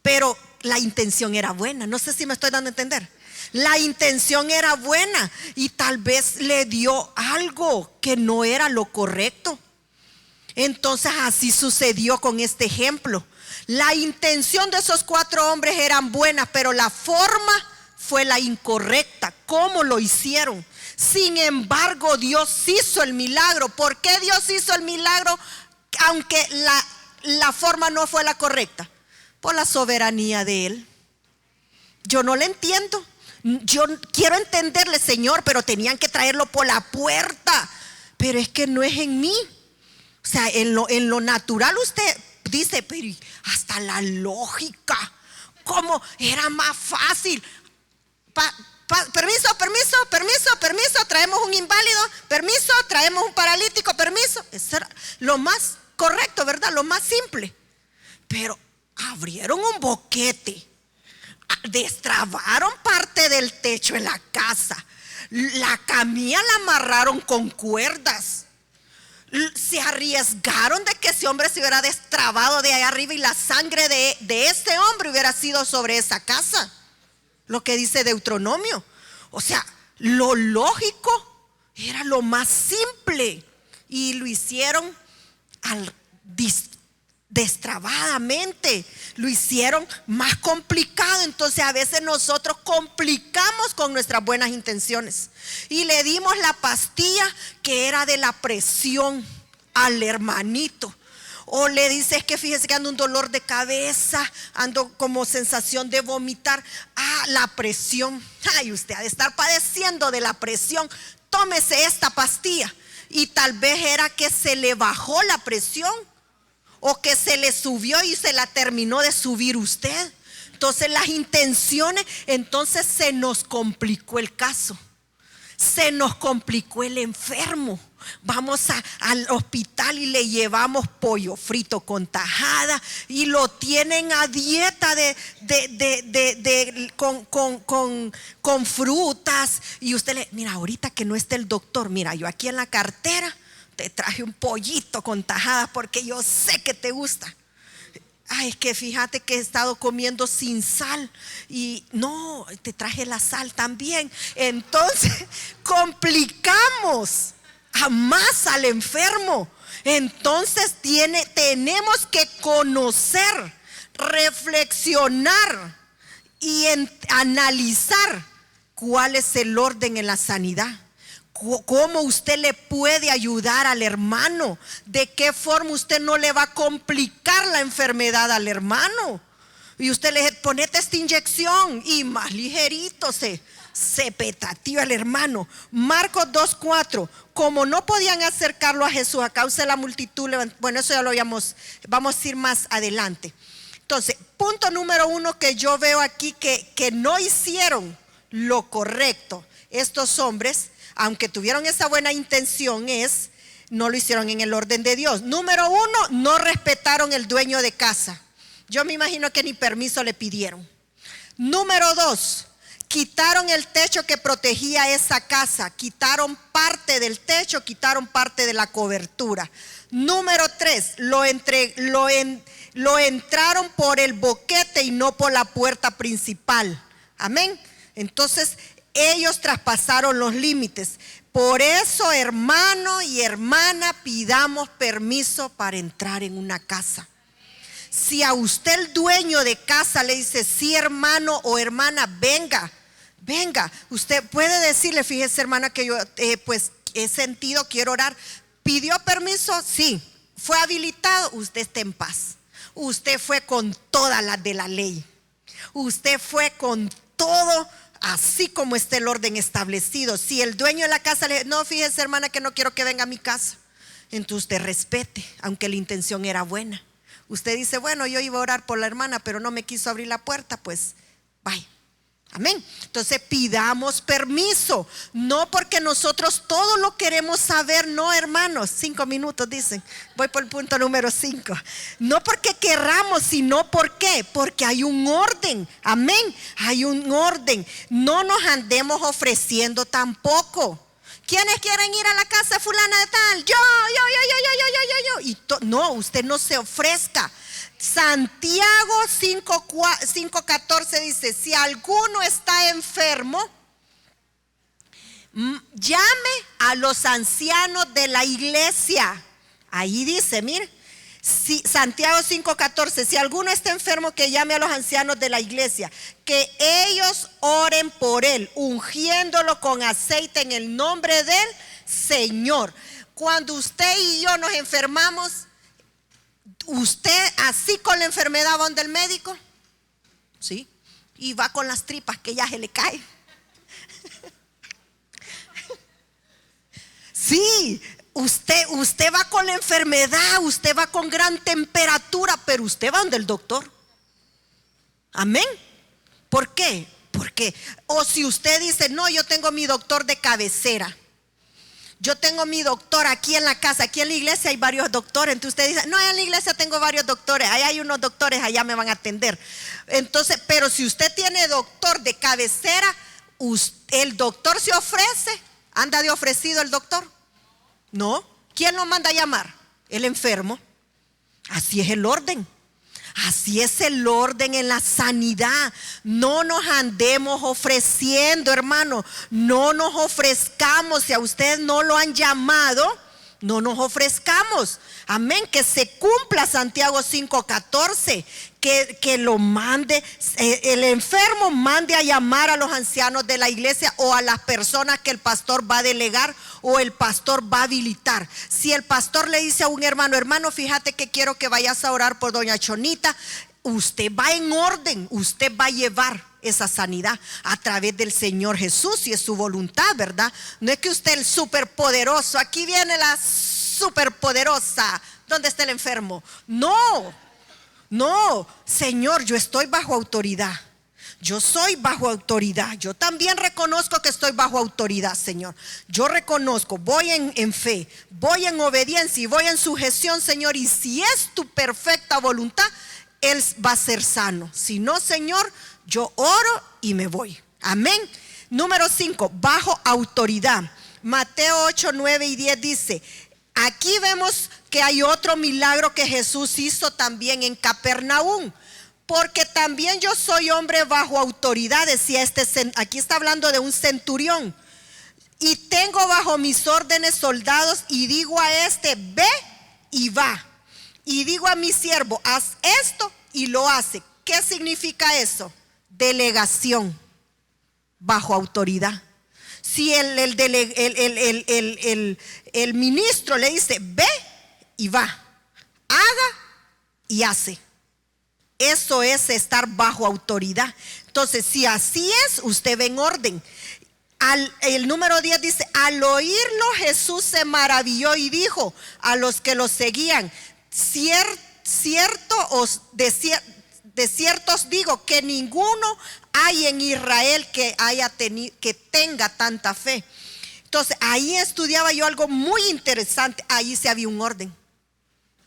Speaker 1: pero la intención era buena. No sé si me estoy dando a entender. La intención era buena y tal vez le dio algo que no era lo correcto. Entonces así sucedió con este ejemplo. La intención de esos 4 hombres eran buenas, pero la forma fue la incorrecta. ¿Cómo lo hicieron? Sin embargo, Dios hizo el milagro. ¿Por qué Dios hizo el milagro aunque la forma no fue la correcta? Por la soberanía de Él. Yo no le entiendo. Yo quiero entenderle, Señor, pero tenían que traerlo por la puerta. Pero es que no es en mí. O sea, en lo natural usted dice, pero hasta la lógica, ¿cómo era más fácil? Permiso, traemos un inválido, permiso, traemos un paralítico, permiso. Eso era lo más correcto, ¿verdad? Lo más simple. Pero abrieron un boquete, destrabaron parte del techo en la casa, la camilla la amarraron con cuerdas. Se arriesgaron de que ese hombre se hubiera destrabado de allá arriba y la sangre de ese hombre hubiera sido sobre esa casa. Lo que dice Deuteronomio. O sea, lo lógico era lo más simple y lo hicieron destrabadamente, lo hicieron más complicado. Entonces a veces nosotros complicamos con nuestras buenas intenciones y le dimos la pastilla que era de la presión al hermanito. O le dices que fíjese que ando un dolor de cabeza, ando como sensación de vomitar. La presión. Ay, usted ha de estar padeciendo de la presión. Tómese esta pastilla. Y tal vez era que se le bajó la presión, o que se le subió y se la terminó de subir usted. Entonces las intenciones, entonces se nos complicó el caso. Se nos complicó el enfermo. Vamos al hospital y le llevamos pollo frito con tajada y lo tienen a dieta con frutas. Y usted le, mira, ahorita que no esté el doctor, mira, yo aquí en la cartera te traje un pollito con tajada porque yo sé que te gusta. Ay, es que fíjate que he estado comiendo sin sal y no, te traje la sal también. Entonces complicamos a más al enfermo. Entonces tenemos que conocer, reflexionar y analizar cuál es el orden en la sanidad. ¿Cómo usted le puede ayudar al hermano? ¿De qué forma usted no le va a complicar la enfermedad al hermano? Y usted le dice, ponete esta inyección y más ligerito se petateó al hermano. Marcos 2:4. Como no podían acercarlo a Jesús a causa de la multitud, bueno, eso ya lo vamos a ir más adelante. Entonces, punto número 1 que yo veo aquí que no hicieron lo correcto estos hombres, aunque tuvieron esa buena intención, no lo hicieron en el orden de Dios. Número 1, no respetaron el dueño de casa. Yo me imagino que ni permiso le pidieron. Número 2, quitaron el techo que protegía esa casa. Quitaron parte del techo, quitaron parte de la cobertura. Número 3, lo entraron por el boquete y no por la puerta principal. Amén. Entonces ellos traspasaron los límites. Por eso, hermano y hermana, pidamos permiso para entrar en una casa. Si a usted el dueño de casa le dice, sí, hermano o hermana, venga, usted puede decirle, fíjese, hermana, que yo pues he sentido, quiero orar. ¿Pidió permiso? Sí. ¿Fue habilitado? Usted está en paz. Usted fue con todas las de la ley. Usted fue con todo así como está el orden establecido. Si el dueño de la casa le dice, no, fíjese hermana que no quiero que venga a mi casa, entonces usted respete, aunque la intención era buena. Usted dice, bueno, yo iba a orar por la hermana, pero no me quiso abrir la puerta, pues bye. Amén. Entonces pidamos permiso, no porque nosotros todo lo queremos saber, no, hermanos. 5 minutos dicen, voy por el punto número 5. No porque querramos, sino porque hay un orden. Amén. Hay un orden. No nos andemos ofreciendo tampoco. ¿Quiénes quieren ir a la casa de fulana de tal? Yo. No, usted no se ofrezca. Santiago 5:14 dice, si alguno está enfermo, llame a los ancianos de la iglesia. Ahí dice, mire, Santiago 5:14, si alguno está enfermo, que llame a los ancianos de la iglesia, que ellos oren por él, ungiéndolo con aceite en el nombre del Señor. Cuando usted y yo nos enfermamos, usted así con la enfermedad va donde el médico, ¿sí? Y va con las tripas que ya se le cae. Sí, usted va con la enfermedad, usted va con gran temperatura, pero usted va donde el doctor. Amén. ¿Por qué? Porque, o si usted dice, no, yo tengo mi doctor de cabecera, yo tengo mi doctor aquí en la casa, aquí en la iglesia hay varios doctores. Entonces usted dice, no, en la iglesia tengo varios doctores, ahí hay unos doctores, allá me van a atender. Entonces, pero si usted tiene doctor de cabecera, el doctor se ofrece. ¿Anda de ofrecido el doctor? No. ¿Quién lo manda a llamar? El enfermo. Así es el orden. Así es el orden en la sanidad. No nos andemos ofreciendo, hermano. No nos ofrezcamos. Si a ustedes no lo han llamado, no nos ofrezcamos. Amén. Que se cumpla Santiago 5:14. Que lo mande, el enfermo mande a llamar a los ancianos de la iglesia o a las personas que el pastor va a delegar o el pastor va a habilitar. Si el pastor le dice a un hermano, hermano, fíjate que quiero que vayas a orar por doña Chonita, usted va en orden, usted va a llevar esa sanidad a través del Señor Jesús, si es su voluntad, ¿verdad? No es que usted es el superpoderoso, aquí viene la superpoderosa, ¿dónde está el enfermo? No, Señor, yo estoy bajo autoridad. Yo soy bajo autoridad. Yo también reconozco que estoy bajo autoridad, Señor. Yo reconozco, voy en fe, voy en obediencia y voy en sujeción, Señor. Y si es tu perfecta voluntad, Él va a ser sano. Si no, Señor, yo oro y me voy. Amén. Número 5, bajo autoridad. Mateo 8, 9 y 10 dice, aquí vemos que hay otro milagro que Jesús hizo también en Capernaum. Porque también yo soy hombre bajo autoridad, decía aquí está hablando de un centurión. Y tengo bajo mis órdenes soldados y digo a ve y va. Y digo a mi siervo, haz esto y lo hace. ¿Qué significa eso? Delegación bajo autoridad. Si el ministro le dice, ve y va, haga y hace. Eso es estar bajo autoridad. Entonces, si así es, usted ve en orden. El número 10 dice, al oírlo Jesús se maravilló y dijo a los que lo seguían, de cierto os digo que ninguno hay en Israel que tenga tanta fe. Entonces ahí estudiaba yo algo muy interesante. Ahí se había un orden.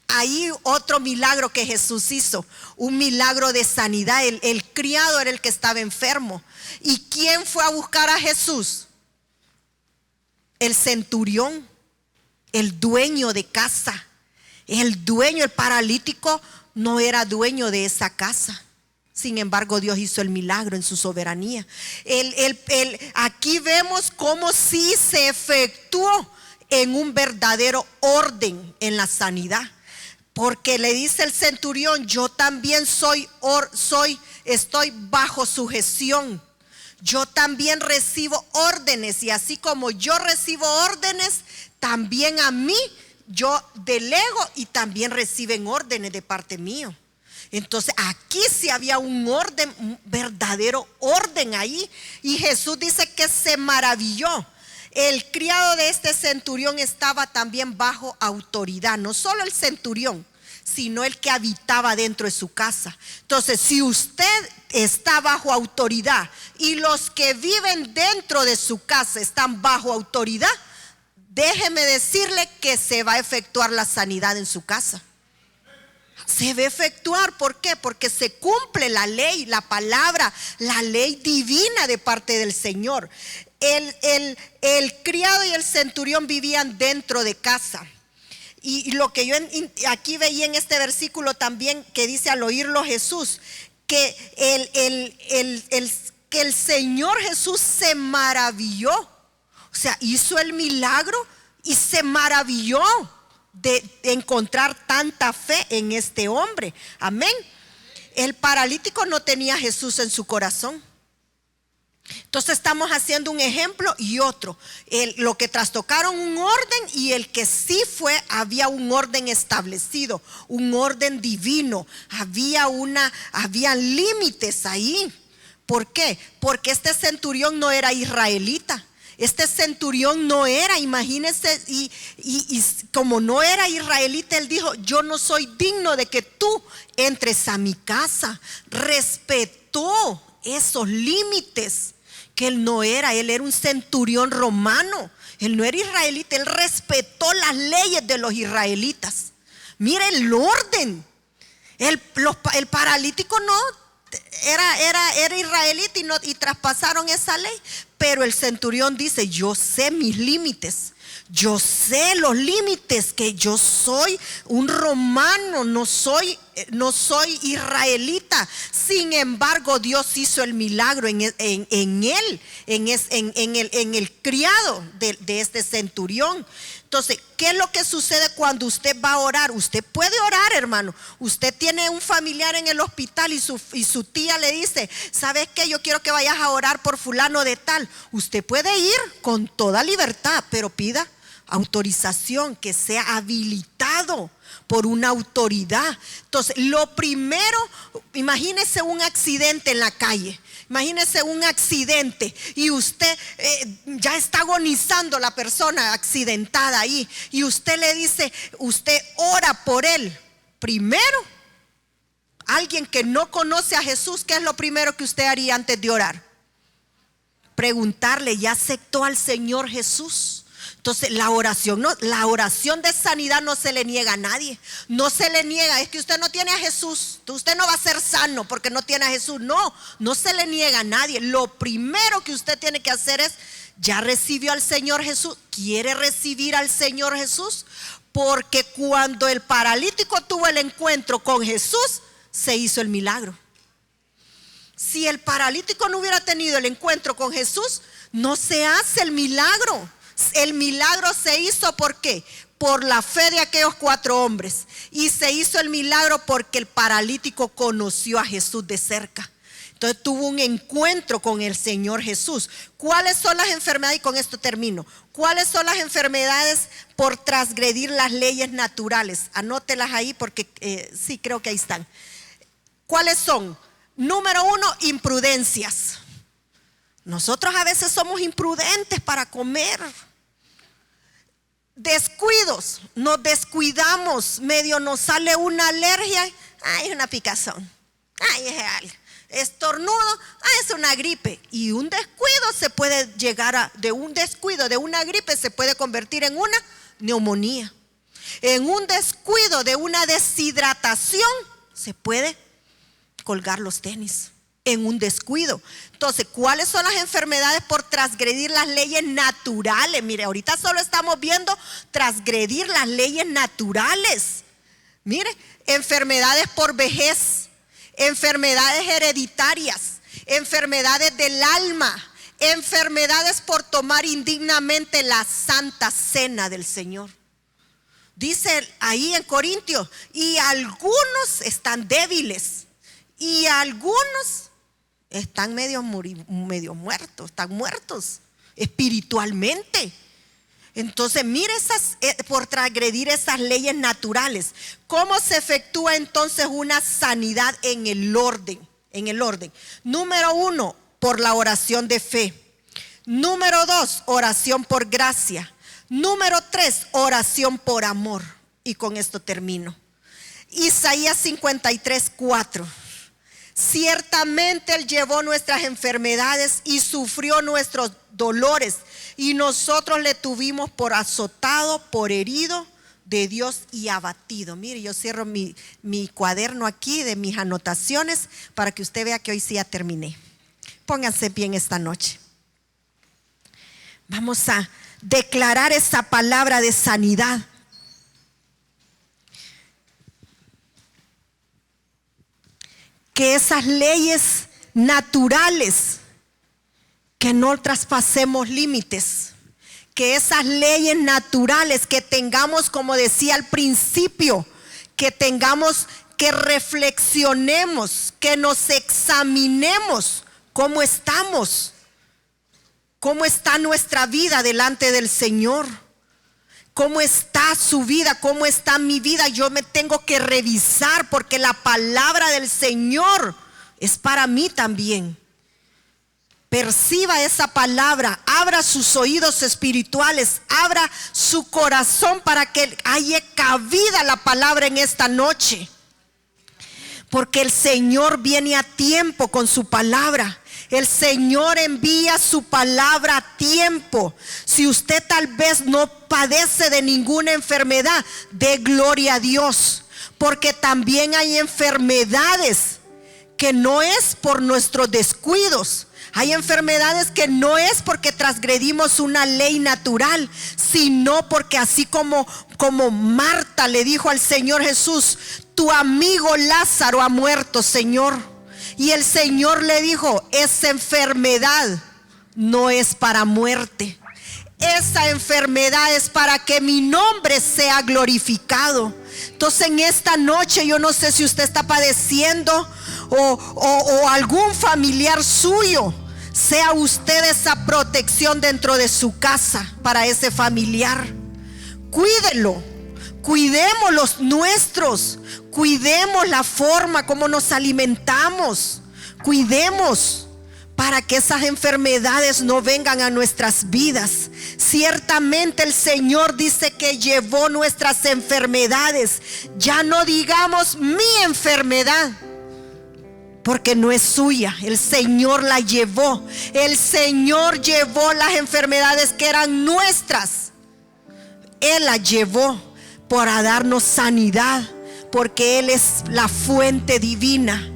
Speaker 1: Ahí otro milagro que Jesús hizo, un milagro de sanidad. El criado era el que estaba enfermo. ¿Y quién fue a buscar a Jesús? El centurión, el dueño de casa. El paralítico no era dueño de esa casa. Sin embargo, Dios hizo el milagro en su soberanía. Aquí vemos cómo sí se efectuó en un verdadero orden en la sanidad. Porque le dice el centurión, yo también estoy bajo sujeción. Yo también recibo órdenes, y así como yo recibo órdenes, también a mí yo delego y también reciben órdenes de parte mío. Entonces aquí sí había un orden, un verdadero orden ahí. Y Jesús dice que se maravilló. El criado de este centurión estaba también bajo autoridad, no solo el centurión, sino el que habitaba dentro de su casa. Entonces, si usted está bajo autoridad y los que viven dentro de su casa están bajo autoridad, déjeme decirle que se va a efectuar la sanidad en su casa. Se va a efectuar, ¿por qué? Porque se cumple la ley, la palabra, la ley divina de parte del Señor. El criado y el centurión vivían dentro de casa. Y lo que yo aquí veía en este versículo también, que dice al oírlo Jesús, que el Señor Jesús se maravilló. O sea, hizo el milagro y se maravilló de encontrar tanta fe en este hombre. Amén. El paralítico no tenía a Jesús en su corazón. Entonces estamos haciendo un ejemplo y otro. Lo que trastocaron un orden, y el que sí fue, había un orden establecido, un orden divino. Había límites ahí. ¿Por qué? Porque este centurión no era israelita. Este centurión no era, imagínense, y como no era israelita, él dijo: yo no soy digno de que tú entres a mi casa. Respetó esos límites que él no era. Él era un centurión romano, él no era israelita. Él respetó las leyes de los israelitas. Mire el orden. El paralítico no era israelita y traspasaron esa ley. Pero el centurión dice: yo sé mis límites, yo sé los límites, que yo soy un romano, no soy israelita. Sin embargo, Dios hizo el milagro en él, en el criado de este centurión. Entonces, ¿qué es lo que sucede cuando usted va a orar? Usted puede orar, hermano. Usted tiene un familiar en el hospital y su tía le dice: ¿sabes qué? Yo quiero que vayas a orar por fulano de tal. Usted puede ir con toda libertad, pero pida autorización, que sea habilitado por una autoridad. Entonces, lo primero, imagínese un accidente en la calle. Imagínese un accidente y usted ya está agonizando, la persona accidentada ahí, y usted le dice, usted ora por él. Primero, alguien que no conoce a Jesús, ¿qué es lo primero que usted haría antes de orar? Preguntarle: ¿ya aceptó al Señor Jesús? Entonces la oración de sanidad no se le niega a nadie. No se le niega: es que usted no tiene a Jesús, usted no va a ser sano porque no tiene a Jesús. No se le niega a nadie. Lo primero que usted tiene que hacer es: ¿ya recibió al Señor Jesús? ¿Quiere recibir al Señor Jesús? Porque cuando el paralítico tuvo el encuentro con Jesús, se hizo el milagro. Si el paralítico no hubiera tenido el encuentro con Jesús, no se hace el milagro. El milagro se hizo, ¿por qué? Por la fe de aquellos 4 hombres. Y se hizo el milagro porque el paralítico conoció a Jesús de cerca. Entonces tuvo un encuentro con el Señor Jesús. ¿Cuáles son las enfermedades? Y con esto termino. ¿Cuáles son las enfermedades por transgredir las leyes naturales? Anótelas ahí porque sí, creo que ahí están. ¿Cuáles son? Número 1, imprudencias. Nosotros a veces somos imprudentes para comer. Descuidos, nos descuidamos, medio nos sale una alergia, ay, es una picazón, ay, es algo. Estornudo, es una gripe. Y un descuido se puede llegar de un descuido de una gripe se puede convertir en una neumonía. En un descuido de una deshidratación se puede colgar los tenis. En un descuido. Entonces, ¿cuáles son las enfermedades por transgredir las leyes naturales? Mire, ahorita solo estamos viendo transgredir las leyes naturales. Mire, enfermedades por vejez, enfermedades hereditarias, enfermedades del alma, enfermedades por tomar indignamente la santa cena del Señor. Dice ahí en Corintios: y algunos están débiles y algunos están medio muertos, están muertos espiritualmente. Entonces, mire por transgredir esas leyes naturales. ¿Cómo se efectúa entonces una sanidad en el orden? Número 1, por la oración de fe. Número 2, oración por gracia. Número 3, oración por amor. Y con esto termino. Isaías 53:4. Ciertamente Él llevó nuestras enfermedades y sufrió nuestros dolores, y nosotros le tuvimos por azotado, por herido de Dios y abatido. Mire, yo cierro mi cuaderno aquí de mis anotaciones para que usted vea que hoy sí ya terminé. Pónganse bien esta noche. Vamos a declarar esa palabra de sanidad. Que esas leyes naturales, que no traspasemos límites. Que esas leyes naturales que tengamos, como decía al principio, que tengamos, que reflexionemos, que nos examinemos cómo estamos, cómo está nuestra vida delante del Señor. ¿Cómo está su vida? ¿Cómo está mi vida? Yo me tengo que revisar, porque la palabra del Señor es para mí también. Perciba esa palabra, abra sus oídos espirituales, abra su corazón para que haya cabida la palabra en esta noche. Porque el Señor viene a tiempo con su palabra. El Señor envía su palabra a tiempo. Si usted tal vez no padece de ninguna enfermedad, dé gloria a Dios. Porque también hay enfermedades que no es por nuestros descuidos. Hay enfermedades que no es porque transgredimos una ley natural, sino porque así como Marta le dijo al Señor Jesús: tu amigo Lázaro ha muerto, Señor. Y el Señor le dijo: esa enfermedad no es para muerte. Esa enfermedad es para que mi nombre sea glorificado. Entonces, en esta noche, yo no sé si usted está padeciendo o algún familiar suyo. Sea usted esa protección dentro de su casa para ese familiar. Cuídelo. Cuidemos los nuestros. Cuidemos la forma como nos alimentamos. Cuidemos para que esas enfermedades no vengan a nuestras vidas. Ciertamente el Señor dice que llevó nuestras enfermedades. Ya no digamos mi enfermedad, porque no es suya. El Señor la llevó. El Señor llevó las enfermedades que eran nuestras. Él las llevó para darnos sanidad, porque Él es la fuente divina.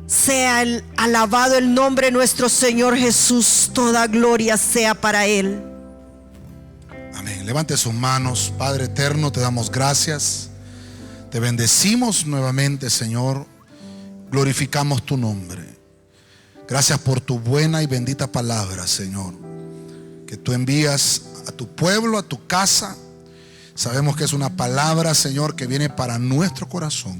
Speaker 1: Sea alabado el nombre de nuestro Señor Jesús. Toda gloria sea para Él.
Speaker 2: Amén. Levante sus manos. Padre eterno, te damos gracias. Te bendecimos nuevamente, Señor. Glorificamos tu nombre. Gracias por tu buena y bendita palabra, Señor, que tú envías a tu pueblo, a tu casa. Sabemos que es una palabra, Señor, que viene para nuestro corazón.